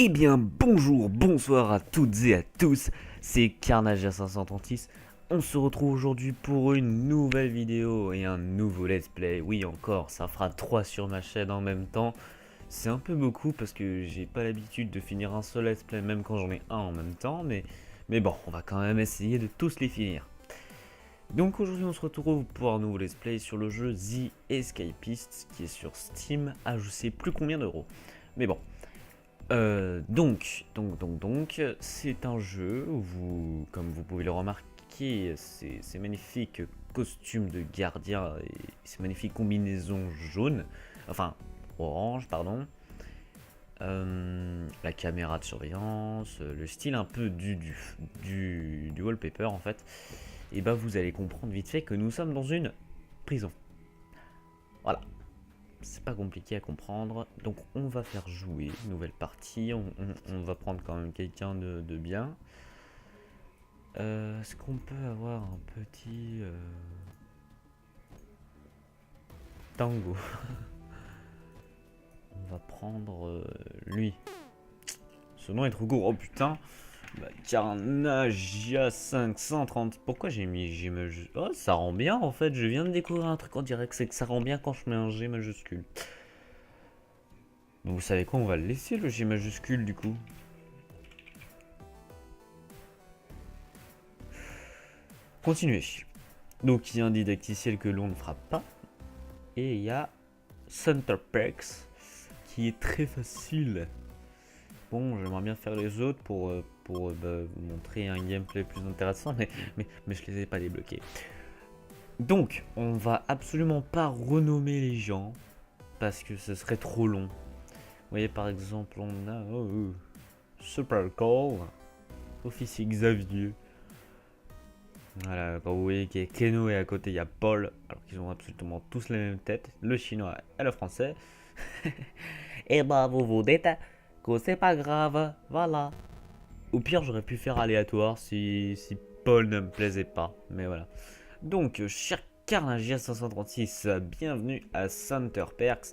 Eh bien bonjour, bonsoir à toutes et à tous, c'est Carnage 536. On se retrouve aujourd'hui pour une nouvelle vidéo et un nouveau let's play. Oui encore, ça fera 3 sur ma chaîne en même temps. C'est un peu beaucoup parce que j'ai pas l'habitude de finir un seul let's play même quand j'en ai un en même temps. Mais bon, on va quand même essayer de tous les finir. Donc aujourd'hui on se retrouve pour un nouveau let's play sur le jeu The Escapist qui est sur Steam à je sais plus combien d'euros. Mais bon. Donc, c'est un jeu où comme vous pouvez le remarquer, ces magnifiques costumes de gardien et ces magnifiques combinaisons jaunes, enfin orange, pardon, la caméra de surveillance, le style un peu du wallpaper en fait, et bah vous allez comprendre vite fait que nous sommes dans une prison. Voilà. C'est pas compliqué à comprendre, donc on va faire jouer une nouvelle partie, on va prendre quand même quelqu'un de bien. Est-ce qu'on peut avoir un petit tango? On va prendre lui. Ce nom est trop court, oh putain. Bah, Carnagia 530. Pourquoi j'ai mis G majuscule? Oh, ça rend bien en fait, je viens de découvrir un truc en direct, c'est que ça rend bien quand je mets un G majuscule. Vous savez quoi, on va le laisser le G majuscule du coup. Continuez. Donc il y a un didacticiel que l'on ne frappe pas. Et il y a Center Perks qui est très facile. Bon, j'aimerais bien faire les autres pour vous montrer un gameplay plus intéressant, mais je les ai pas débloqués. Donc, on va absolument pas renommer les gens parce que ce serait trop long. Vous voyez, par exemple, on a Super Call, Officier Xavier. Voilà, quand vous voyez qu'il y a Keno et à côté il y a Paul, alors qu'ils ont absolument tous la même tête, le chinois et le français. Et bah vous vous dites que c'est pas grave, voilà. Au pire j'aurais pu faire aléatoire si Paul ne me plaisait pas, mais voilà. Donc, cher Carnagia 536, bienvenue à Center Perks,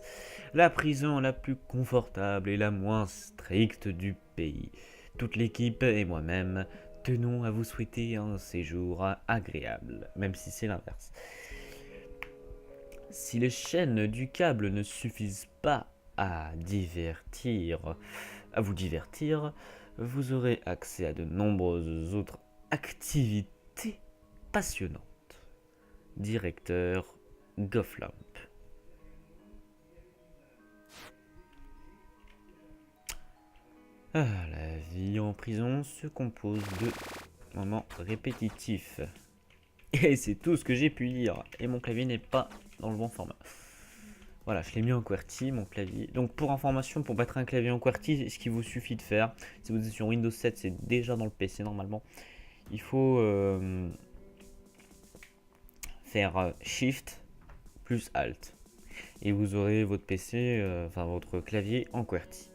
la prison la plus confortable et la moins stricte du pays. Toute l'équipe et moi-même tenons à vous souhaiter un séjour agréable, même si c'est l'inverse. Si les chaînes du câble ne suffisent pas à vous divertir, vous aurez accès à de nombreuses autres activités passionnantes. Directeur Gofflamp. La vie en prison se compose de moments répétitifs. Et c'est tout ce que j'ai pu lire. Et mon clavier n'est pas dans le bon format. Voilà, je l'ai mis en QWERTY, mon clavier. Donc pour information, pour mettre un clavier en QWERTY, ce qu'il vous suffit de faire, si vous êtes sur Windows 7, c'est déjà dans le PC normalement. Il faut faire Shift plus Alt. Et vous aurez votre PC, enfin votre clavier en QWERTY.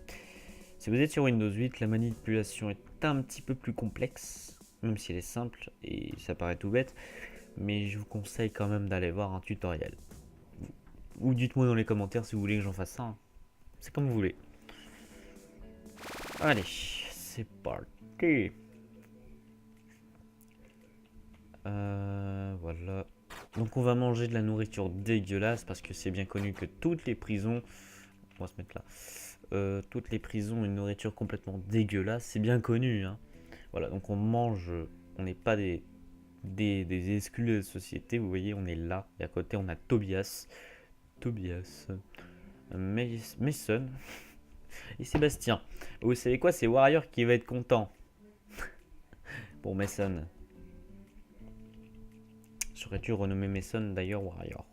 Si vous êtes sur Windows 8, la manipulation est un petit peu plus complexe, même si elle est simple et ça paraît tout bête, mais je vous conseille quand même d'aller voir un tutoriel. Ou dites-moi dans les commentaires si vous voulez que j'en fasse un. C'est comme vous voulez. Allez, c'est parti. Voilà. Donc on va manger de la nourriture dégueulasse parce que c'est bien connu que toutes les prisons... On va se mettre là. Toutes les prisons ont une nourriture complètement dégueulasse, c'est bien connu. Hein. Voilà, donc on mange, on n'est pas des exclus de la société, vous voyez, on est là. Et à côté, on a Tobias, Mason et Sébastien. Vous savez quoi, c'est Warrior qui va être content. Pour Mason. J'aurais dû renommer Mason d'ailleurs Warrior.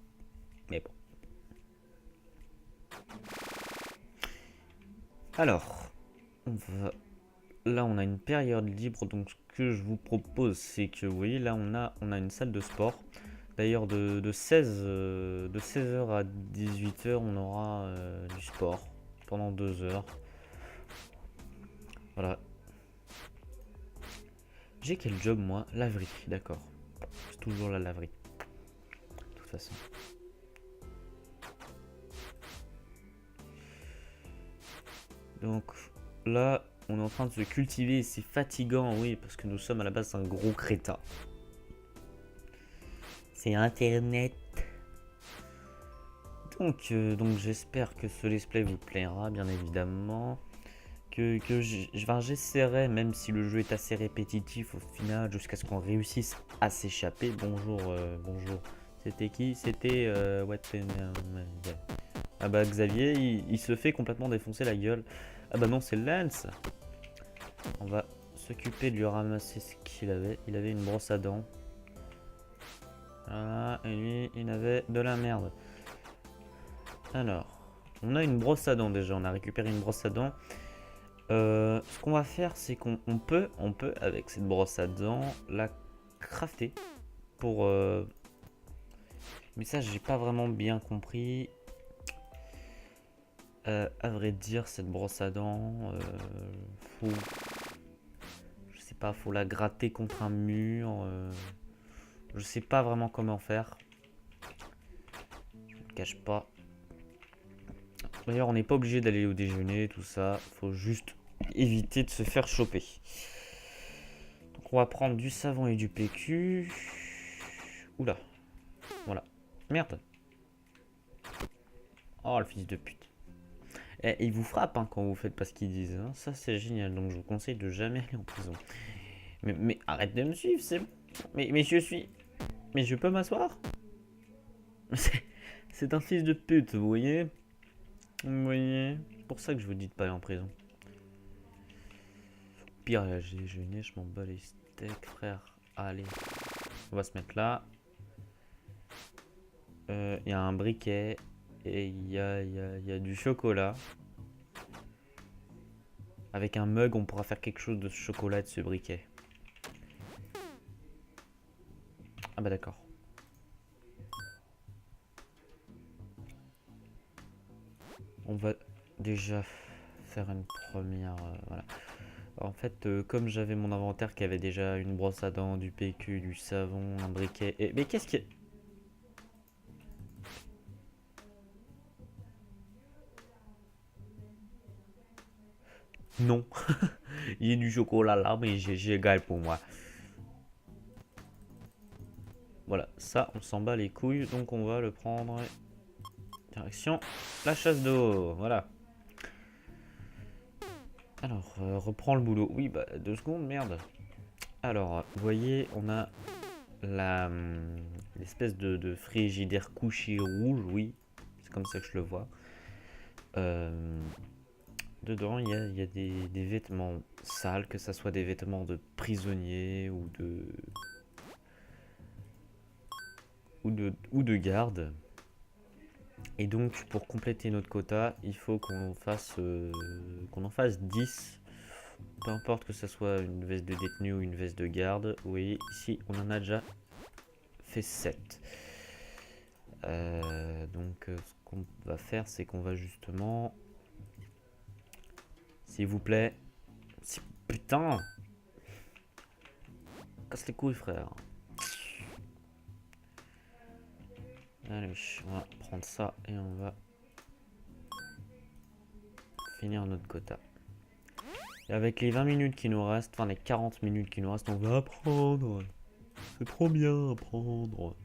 Mais bon. Alors, là on a une période libre, donc ce que je vous propose c'est que vous voyez là on a une salle de sport. D'ailleurs de 16h à 18h on aura du sport pendant 2 heures. Voilà. J'ai quel job moi? Laverie, d'accord. C'est toujours la laverie. De toute façon. Donc là, on est en train de se cultiver et c'est fatigant, oui, parce que nous sommes à la base un gros crétin. C'est Internet. Donc j'espère que ce let's play vous plaira, bien évidemment. J'essaierai, même si le jeu est assez répétitif au final, jusqu'à ce qu'on réussisse à s'échapper. Bonjour. C'était qui? C'était Ah bah Xavier, il se fait complètement défoncer la gueule. Ah bah non, c'est Lance. On va s'occuper de lui ramasser ce qu'il avait. Il avait une brosse à dents. Voilà, et lui, il avait de la merde. Alors, on a une brosse à dents déjà. On a récupéré une brosse à dents. Ce qu'on va faire, c'est qu'on peut, avec cette brosse à dents, la crafter pour... Mais ça, j'ai pas vraiment bien compris. À vrai dire, cette brosse à dents, je sais pas, faut la gratter contre un mur. Je sais pas vraiment comment faire. Je ne cache pas. D'ailleurs, on n'est pas obligé d'aller au déjeuner, tout ça. Faut juste éviter de se faire choper. Donc, on va prendre du savon et du PQ. Oula. Voilà. Merde. Oh, le fils de pute. Et ils vous frappent hein, quand vous faites pas ce qu'ils disent. Hein. Ça, c'est génial. Donc, je vous conseille de jamais aller en prison. Mais arrête de me suivre, c'est... Mais je suis... Mais je peux m'asseoir? C'est un fils de pute, vous voyez? Vous voyez? C'est pour ça que je vous dis de pas aller en prison. Pire, là, j'ai déjeuné, je m'en bats les steaks, frère. Allez. On va se mettre là. Il y a un briquet. Et il y a du chocolat. Avec un mug, on pourra faire quelque chose de ce chocolat et de ce briquet. Ah bah d'accord. On va déjà faire une première... voilà. En fait, comme j'avais mon inventaire qui avait déjà une brosse à dents, du PQ, du savon, un briquet... Et... Mais qu'est-ce qui est... Non. Il y a du chocolat là, mais j'ai égal pour moi. Voilà, ça, on s'en bat les couilles, donc on va le prendre. Direction la chasse d'eau, voilà. Alors, reprends le boulot. Oui, bah, 2 secondes, merde. Alors, vous voyez, on a l'espèce de frigidaire couché rouge, oui. C'est comme ça que je le vois. Dedans, il y a des vêtements sales, que ce soit des vêtements de prisonniers ou de garde. Et donc, pour compléter notre quota, il faut qu'on en fasse 10. Peu importe que ce soit une veste de détenu ou une veste de garde. Vous voyez, ici, on en a déjà fait 7. Donc, ce qu'on va faire, c'est qu'on va justement... S'il vous plaît. Putain! Casse les couilles, frère. Allez, on va prendre ça et on va finir notre quota. Et avec les 20 minutes qui nous restent, enfin les 40 minutes qui nous restent, on va apprendre. C'est trop bien apprendre.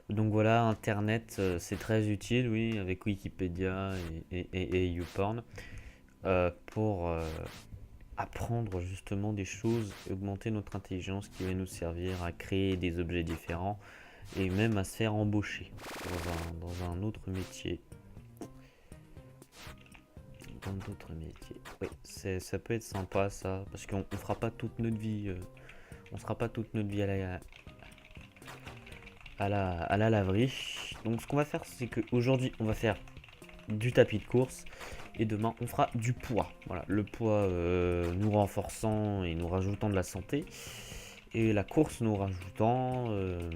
Donc voilà, Internet, c'est très utile, oui, avec Wikipédia et YouPorn, pour apprendre justement des choses, augmenter notre intelligence qui va nous servir à créer des objets différents et même à se faire embaucher dans un autre métier. Dans d'autres métiers. Oui, ça peut être sympa ça, parce qu'on fera pas toute notre vie, on sera pas toute notre vie à la laverie. Donc ce qu'on va faire, c'est qu'aujourd'hui on va faire du tapis de course et demain on fera du poids. Voilà, le poids nous renforçant et nous rajoutant de la santé, et la course nous rajoutant de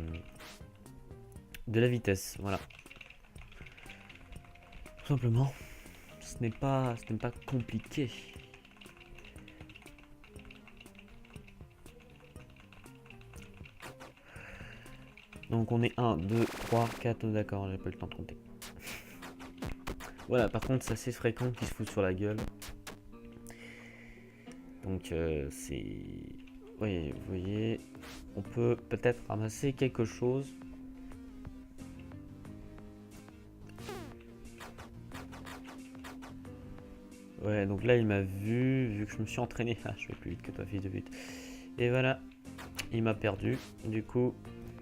la vitesse. Voilà, tout simplement. Ce n'est pas compliqué. Donc on est 1, 2, 3, 4, d'accord, j'ai pas eu le temps de compter. Voilà, par contre, c'est assez fréquent qu'ils se foutent sur la gueule. Donc, c'est... Oui, vous voyez, on peut peut-être ramasser quelque chose. Ouais, donc là, il m'a vu que je me suis entraîné. Ah, je vais plus vite que toi, fils de but. Et voilà, il m'a perdu. Du coup,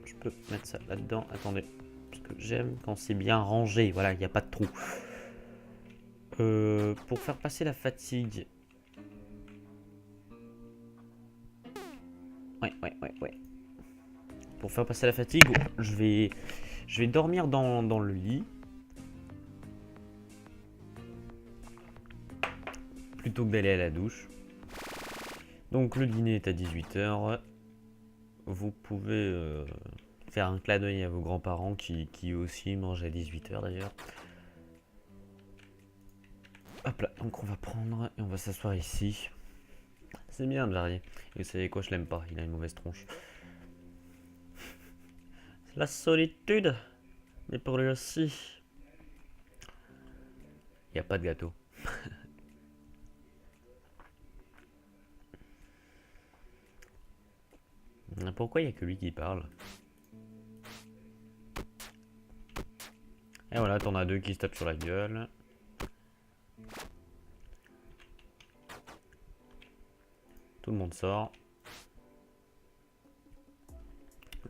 je peux mettre ça là-dedans. Attendez, parce que j'aime quand c'est bien rangé. Voilà, il n'y a pas de trou. Pour faire passer la fatigue. Ouais. Pour faire passer la fatigue, je vais dormir dans le lit. Plutôt que d'aller à la douche. Donc le dîner est à 18h. Vous pouvez faire un clin d'œil à vos grands-parents qui aussi mangent à 18h d'ailleurs. Hop là, donc on va prendre et on va s'asseoir ici. C'est bien de varier. Et vous savez quoi, je l'aime pas, il a une mauvaise tronche. La solitude. Mais pour lui aussi. Il n'y a pas de gâteau. Pourquoi il n'y a que lui qui parle? Et voilà, t'en as deux qui se tapent sur la gueule. Tout le monde sort.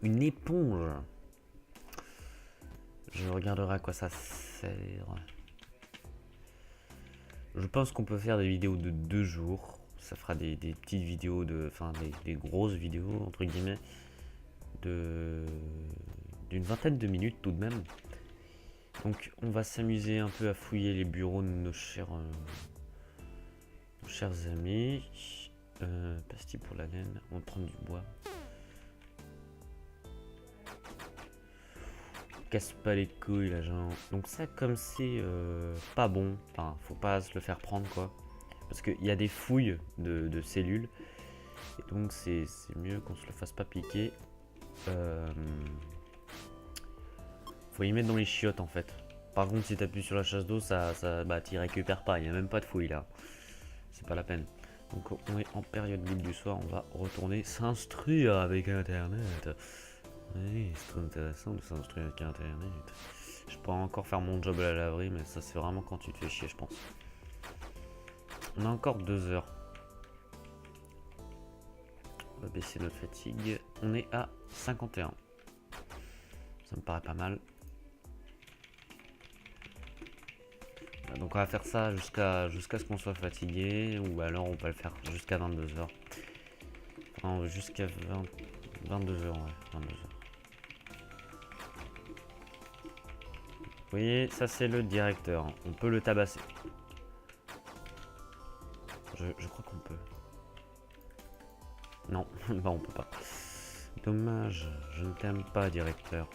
Une éponge. Je regarderai à quoi ça sert. Je pense qu'on peut faire des vidéos de 2 jours. Ça fera des petites vidéos de. Enfin, des grosses vidéos, entre guillemets. D'une vingtaine de minutes tout de même. Donc, on va s'amuser un peu à fouiller les bureaux de nos chers amis. Pastille pour la laine. On va prendre du bois. Casse pas les couilles là, genre. Donc ça, comme c'est pas bon, enfin faut pas se le faire prendre quoi, parce qu'il y a des fouilles de cellules et donc c'est mieux qu'on se le fasse pas piquer. Faut y mettre dans les chiottes en fait. Par contre, si t'appuies sur la chasse d'eau, bah t'y récupères pas, il y a même pas de fouilles là, c'est pas la peine. Donc on est en période libre du soir, on va retourner s'instruire avec internet. Oui, c'est très intéressant de s'instruire avec internet. Je pourrais encore faire mon job à la laverie, mais ça c'est vraiment quand tu te fais chier, je pense. On a encore 2 heures. On va baisser notre fatigue. On est à 51. Ça me paraît pas mal. Donc on va faire ça jusqu'à ce qu'on soit fatigué, ou alors on peut le faire jusqu'à 22 heures. Enfin, jusqu'à 22 heures, ouais, 22 heures. Vous voyez, ça c'est le directeur. On peut le tabasser. Je crois qu'on peut. Non, bah on peut pas. Dommage, je ne t'aime pas, directeur.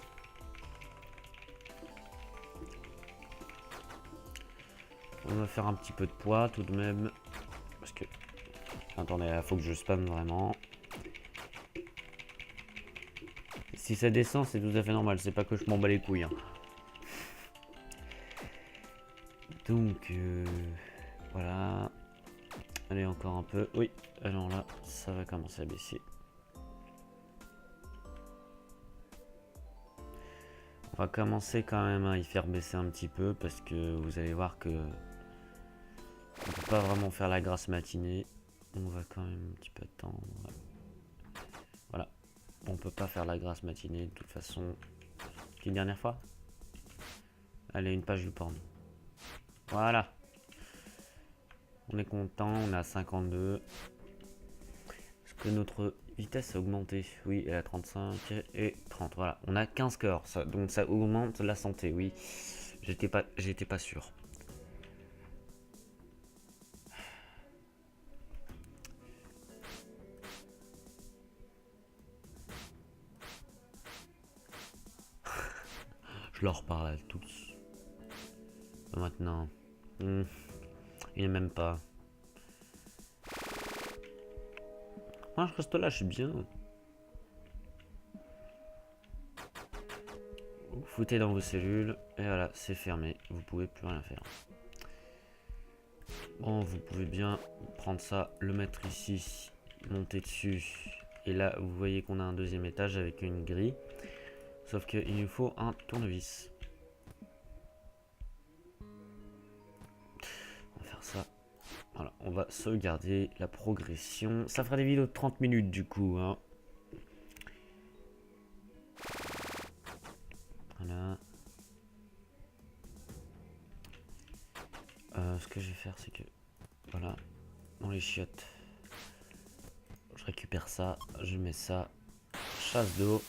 On va faire un petit peu de poids tout de même. Parce que... Attendez, il faut que je spamme vraiment. Si ça descend, c'est tout à fait normal. C'est pas que je m'en bats les couilles. Hein. Donc, voilà. Allez, encore un peu. Oui, alors là, ça va commencer à baisser. On va commencer quand même à y faire baisser un petit peu parce que vous allez voir que on peut pas vraiment faire la grasse matinée. On va quand même un petit peu attendre. Voilà. On peut pas faire la grasse matinée de toute façon. Une dernière fois. Allez, une page du porno. Voilà. On est content, on est à 52. Est-ce que notre vitesse a augmenté? Oui, elle est à 35 et 30. Voilà, on a 15 corps. Donc ça augmente la santé, oui. J'étais pas sûr. Je leur parle à tous. Maintenant. Il n'est même pas. Moi, je reste là, je suis bien. Ouf. foutez dans vos cellules. Et voilà, c'est fermé. Vous pouvez plus rien faire. Bon, vous pouvez bien prendre ça, le mettre ici, monter dessus. Et là, vous voyez qu'on a un deuxième étage avec une grille. Sauf qu'il nous faut un tournevis. On va faire ça. Voilà, on va sauvegarder la progression. Ça fera des vidéos de 30 minutes du coup. Hein. Voilà. Ce que je vais faire, c'est que... Voilà, dans les chiottes. Je récupère ça, je mets ça. Chasse d'eau.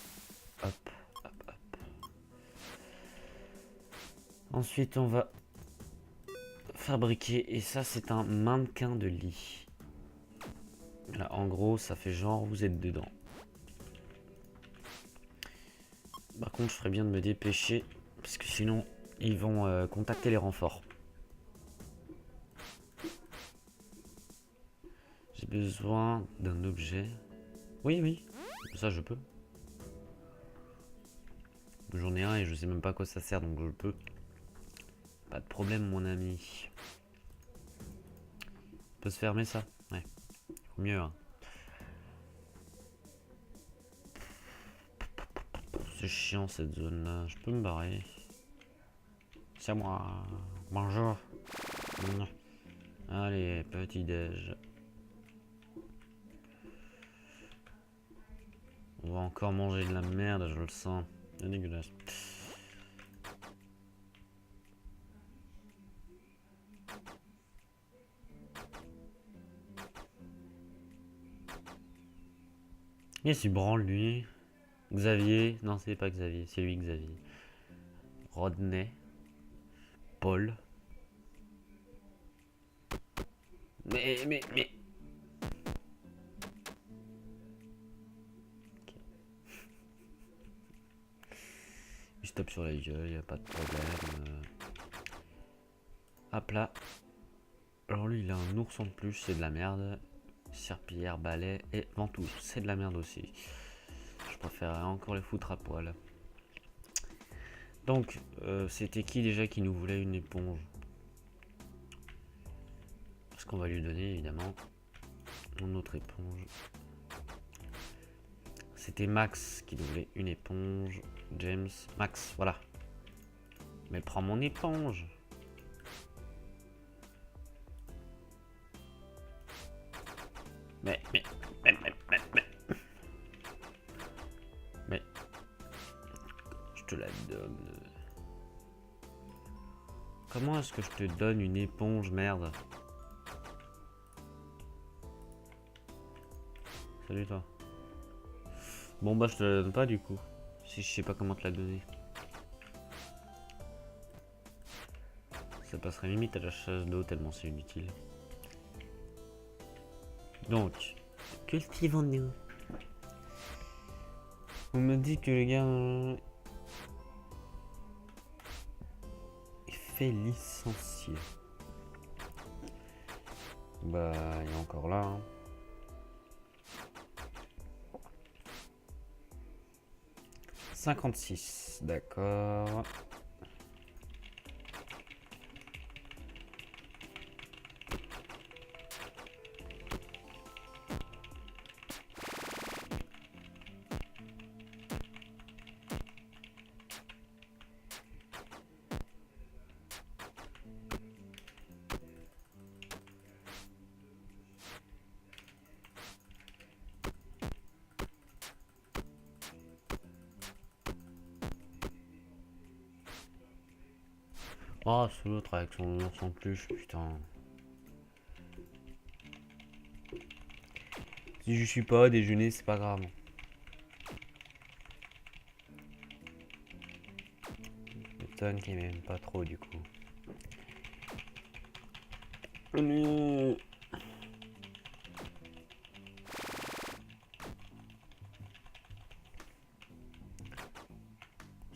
Hop, hop, hop. Ensuite, on va fabriquer. Et ça, c'est un mannequin de lit. Là, en gros, ça fait genre vous êtes dedans. Par contre, je ferais bien de me dépêcher. Parce que sinon, ils vont contacter les renforts. J'ai besoin d'un objet. Oui, oui. Ça, je peux. J'en ai un et je sais même pas à quoi ça sert, donc je peux. Pas de problème, mon ami. Peut se fermer, ça? Ouais. Faut mieux, hein. C'est chiant, cette zone-là. Je peux me barrer. C'est à moi. Bonjour. Allez, petit déj. On va encore manger de la merde, je le sens. C'est dégueulasse. Il s'y branle, lui. Xavier. Non, c'est pas Xavier. C'est lui, Xavier. Rodney. Paul. Mais... Il se tape sur la gueule, y a pas de problème. Hop là. Alors lui, il a un ourson de plus, c'est de la merde. Serpillière, balai et ventouse, c'est de la merde aussi. Je préférerais encore les foutre à poil. Donc, c'était qui déjà qui nous voulait une éponge? Parce qu'on va lui donner évidemment une autre éponge. C'était Max qui nous voulait une éponge. James, Max, voilà. Mais prends mon éponge. Mais. Je te la donne. Comment est-ce que je te donne une éponge, merde? Salut toi. Bon bah je te la donne pas du coup. Si je sais pas comment te la donner. Ça passerait limite à la chasse d'eau tellement c'est inutile. Donc, cultivons-nous. On me dit que le gars est fait licencier. Bah, il est encore là. Hein. « 56, d'accord. Oh, c'est l'autre avec son ours en plus, putain. Si je suis pas à déjeuner, c'est pas grave. Je m'étonne qu'il m'aime pas trop du coup.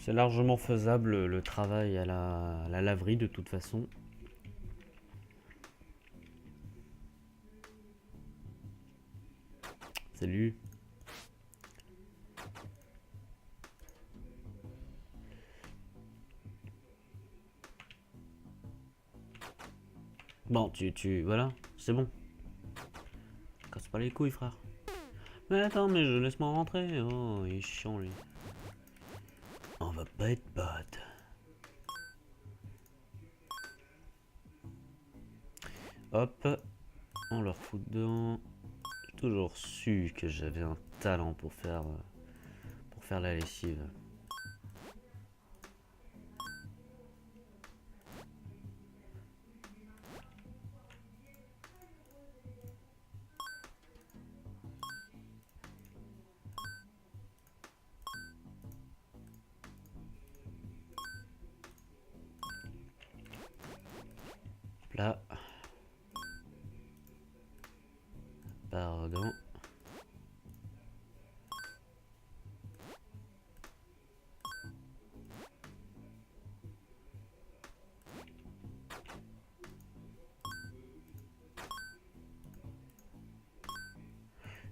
C'est largement faisable le travail à la laverie de toute façon. Salut. Bon, voilà, c'est bon. Casse pas les couilles, frère. Mais attends, mais je laisse-moi rentrer. Oh, il est chiant, lui. On va pas être potes. Hop, on leur fout dedans. J'ai toujours su que j'avais un talent pour faire la lessive. Là. Pardon.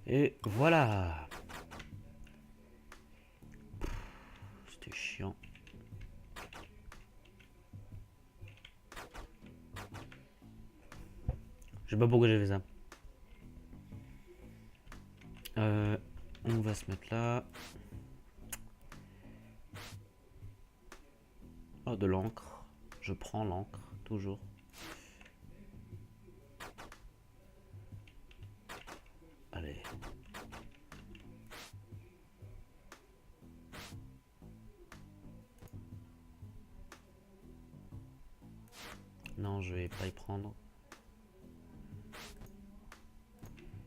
Et voilà. C'était chiant. Je sais pas pourquoi j'ai fait ça. On va se mettre là. Oh, de l'encre. Je prends l'encre, toujours. Allez. Non, je vais pas y prendre.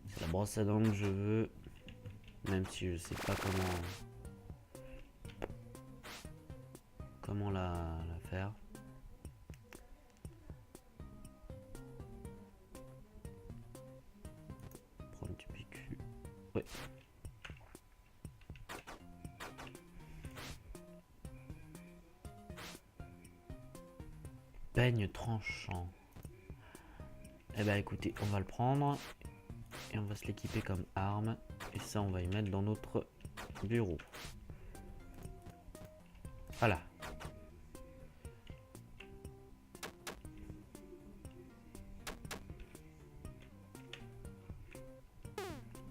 C'est la brosse à dents que je veux. Même si je sais pas comment la faire. Prendre du PQ. Ouais. Peigne tranchant. Eh ben écoutez, on va le prendre. Et on va se l'équiper comme arme. Et ça, on va y mettre dans notre bureau. Voilà.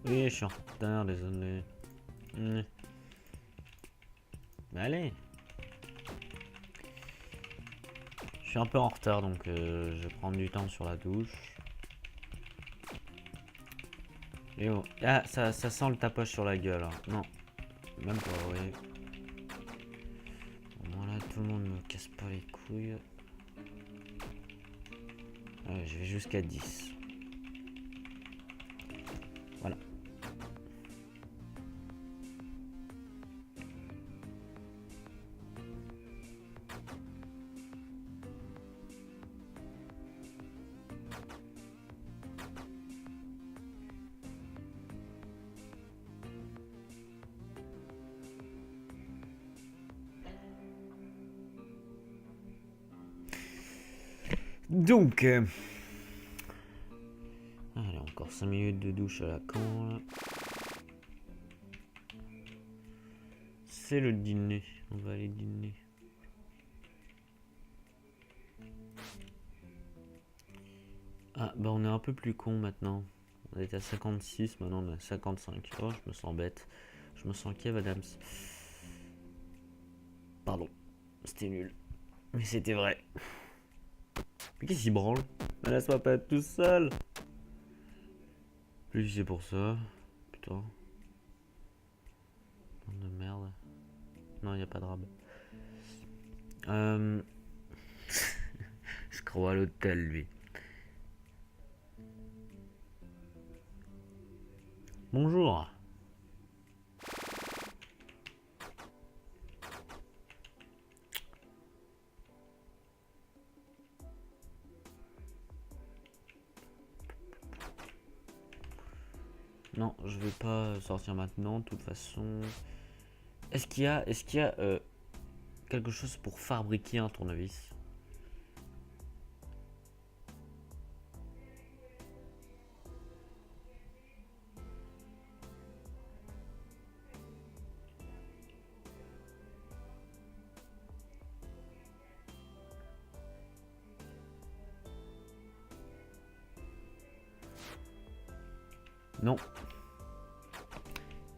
Oui, je suis en retard, désolé. Mais allez. Je suis un peu en retard, donc je vais prendre du temps sur la douche. Et oh. Ah, ça sent le tapage sur la gueule. Hein. Non, même pas, oui. Voilà, tout le monde me casse pas les couilles. Je vais jusqu'à 10. Voilà. Donc, allez, encore 5 minutes de douche à la con. Là. C'est le dîner. On va aller dîner. Ah, bah on est un peu plus con maintenant. On était à 56, maintenant on est à 55. Oh, je me sens bête. Je me sens Kev Adams. Pardon, c'était nul. Mais c'était vrai. Mais qu'est-ce qu'il branle? Laisse-moi pas être tout seul. Plus c'est pour ça. Putain. Bande de merde. Non, y a pas de rab. Je crois à l'hôtel, lui. Bonjour. Non, je vais pas sortir maintenant, de toute façon. Est-ce qu'il y a quelque chose pour fabriquer un tournevis? Non.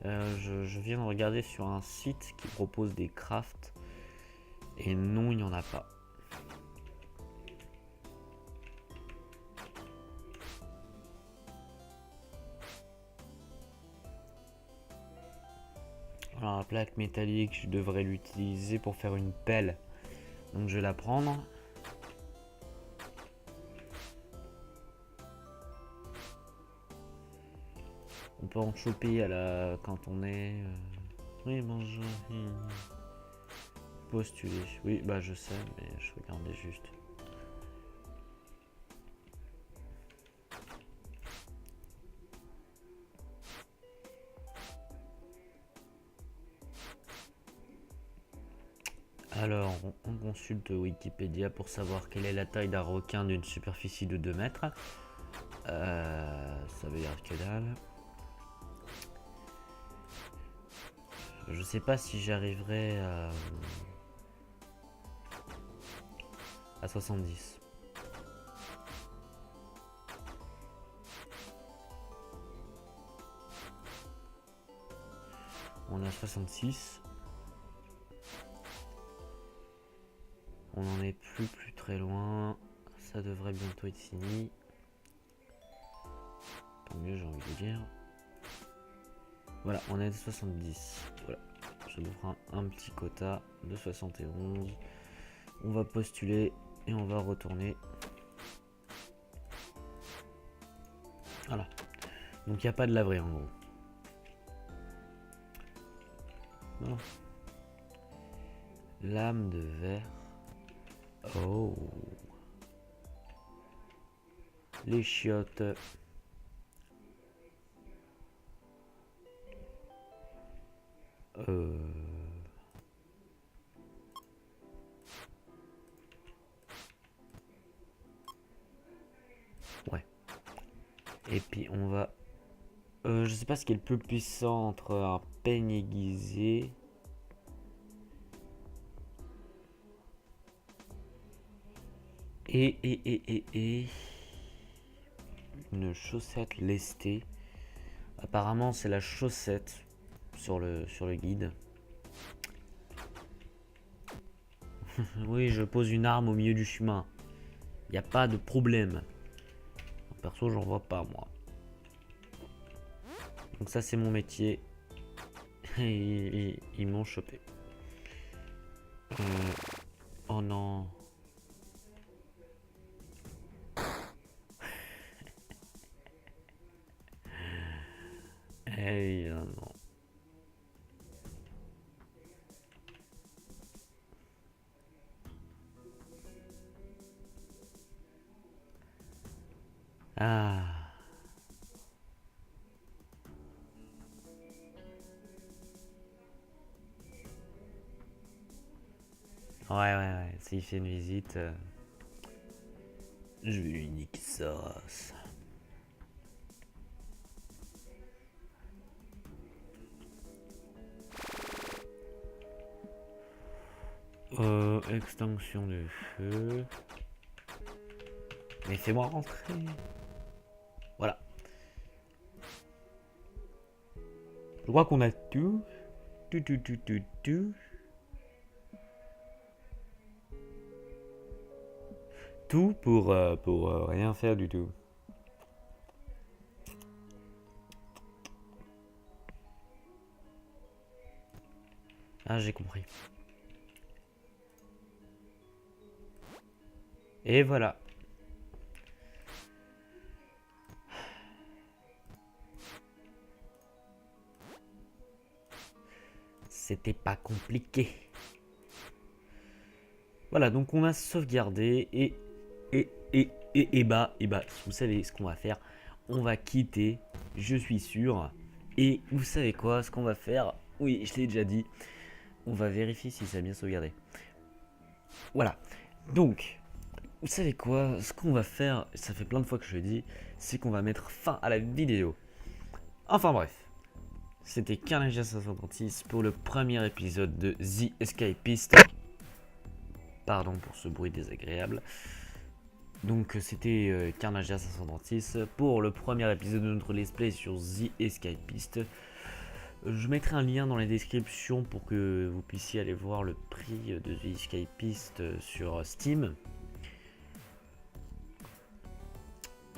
Je viens de regarder sur un site qui propose des crafts. Et non, il n'y en a pas. Alors la plaque métallique, je devrais l'utiliser pour faire une pelle. Donc je vais la prendre. On peut en choper quand on est... Oui, bonjour. Postuler. Oui, bah je sais, mais je regardais juste. Alors, on consulte Wikipédia pour savoir quelle est la taille d'un requin d'une superficie de 2 mètres. Ça veut dire que dalle. Je sais pas si j'arriverai à 70. On a 66. On en est plus très loin. Ça devrait bientôt être fini. Tant mieux, j'ai envie de dire. Voilà, on est à 70. Voilà, ça nous fera un petit quota de 71. On va postuler et on va retourner. Voilà. Donc il n'y a pas de laverie en gros. Non. Lame de verre. Oh. Les chiottes. Ouais. Et puis on va... je sais pas ce qui est le plus puissant entre un peigne aiguisé... Et une chaussette lestée. Apparemment c'est la chaussette sur le guide. Oui, je pose une arme au milieu du chemin. Il n'y a pas de problème. Perso, j'en vois pas moi. Donc ça c'est mon métier. Et ils m'ont chopé. Oh non. Hey, non. Ah. Ouais. S'il fait une visite, je vais lui niquer sa race. Extinction du feu. Mais fais-moi rentrer. Voilà. Je crois qu'on a tout. Tout. Tout pour rien faire du tout. Ah, j'ai compris. Et voilà. C'était pas compliqué. Voilà, donc on a sauvegardé et bah, vous savez ce qu'on va faire. On va quitter, je suis sûr. Et vous savez quoi, ce qu'on va faire, oui, je l'ai déjà dit. On va vérifier si ça a bien sauvegardé. Voilà. Donc, vous savez quoi, ce qu'on va faire, ça fait plein de fois que je le dis, c'est qu'on va mettre fin à la vidéo. Enfin bref. C'était Carnage 536 pour le premier épisode de The Escapist. Pardon pour ce bruit désagréable. Donc c'était Carnage 536 pour le premier épisode de notre let's play sur The Escapist. Je mettrai un lien dans la description pour que vous puissiez aller voir le prix de The Escapist sur Steam.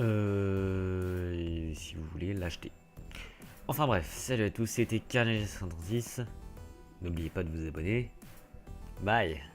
Et si vous voulez l'acheter. Enfin bref, salut à tous, c'était Carnage 536. N'oubliez pas de vous abonner. Bye.